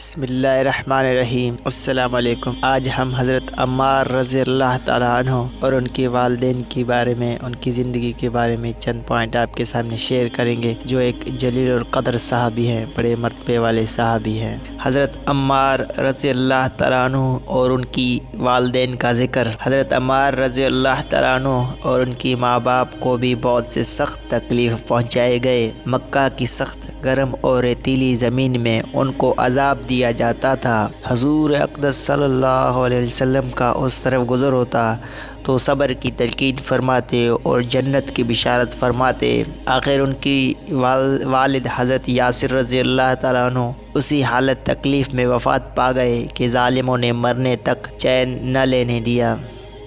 بسم اللہ الرحمن الرحیم۔ السلام علیکم۔ آج ہم حضرت عمار رضی اللہ تعالیٰ عنہ اور ان کے والدین کے بارے میں، ان کی زندگی کے بارے میں چند پوائنٹ آپ کے سامنے شیئر کریں گے، جو ایک جلیل القدر صحابی ہیں، بڑے مرتبے والے صحابی ہیں۔ حضرت عمار رضی اللہ تعالیٰ عنہ اور ان کی والدین کا ذکر۔ حضرت عمار رضی اللہ تعالیٰ عنہ اور ان کی ماں باپ کو بھی بہت سے سخت تکلیف پہنچائے گئے۔ مکہ کی سخت گرم اور ریتیلی زمین میں ان کو عذاب دیا جاتا تھا۔ حضور اقدس صلی اللہ علیہ وسلم کا اس طرف گزر ہوتا تو صبر کی تلقین فرماتے اور جنت کی بشارت فرماتے۔ آخر ان کی والد حضرت یاسر رضی اللہ تعالیٰ عنہ اسی حالت تکلیف میں وفات پا گئے کہ ظالموں نے مرنے تک چین نہ لینے دیا،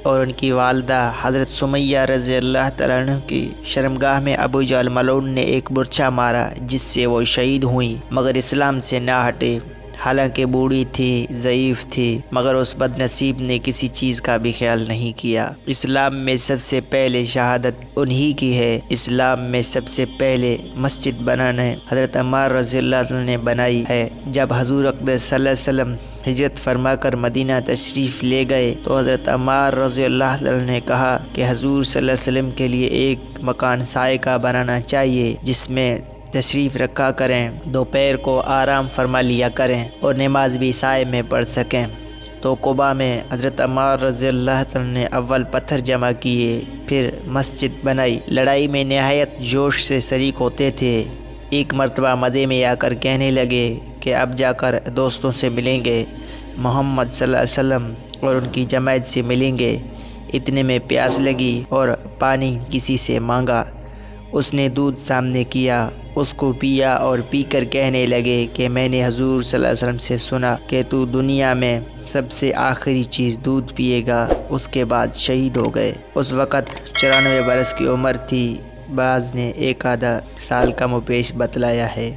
اور ان کی والدہ حضرت سمیہ رضی اللہ تعالیٰ عنہ کی شرمگاہ میں ابو جہل ملعون نے ایک برچھا مارا، جس سے وہ شہید ہوئیں، مگر اسلام سے نہ ہٹے۔ حالانکہ بوڑھی تھی، ضعیف تھی، مگر اس بد نصیب نے کسی چیز کا بھی خیال نہیں کیا۔ اسلام میں سب سے پہلے شہادت انہی کی ہے۔ اسلام میں سب سے پہلے مسجد بنانے حضرت عمار رضی اللہ عنہ نے بنائی ہے۔ جب حضور اقدس صلی اللہ علیہ وسلم ہجرت فرما کر مدینہ تشریف لے گئے تو حضرت عمار رضی اللہ عنہ نے کہا کہ حضور صلی اللہ علیہ وسلم کے لیے ایک مکان سائے کا بنانا چاہیے، جس میں تشریف رکھا کریں، دوپہر کو آرام فرما لیا کریں اور نماز بھی سائے میں پڑھ سکیں۔ تو قباء میں حضرت عمار رضی اللہ عنہ نے اول پتھر جمع کیے، پھر مسجد بنائی۔ لڑائی میں نہایت جوش سے شریک ہوتے تھے۔ ایک مرتبہ مدے میں آ کر کہنے لگے کہ اب جا کر دوستوں سے ملیں گے، محمد صلی اللہ علیہ وسلم اور ان کی جماعت سے ملیں گے۔ اتنے میں پیاس لگی اور پانی کسی سے مانگا۔ اس نے دودھ سامنے کیا، اس کو پیا اور پی کر کہنے لگے کہ میں نے حضور صلی اللہ علیہ وسلم سے سنا کہ تو دنیا میں سب سے آخری چیز دودھ پیے گا، اس کے بعد شہید ہو گئے۔ اس وقت 94 برس کی عمر تھی، بعض نے ایک آدھا سال کم و بیش بتلایا ہے۔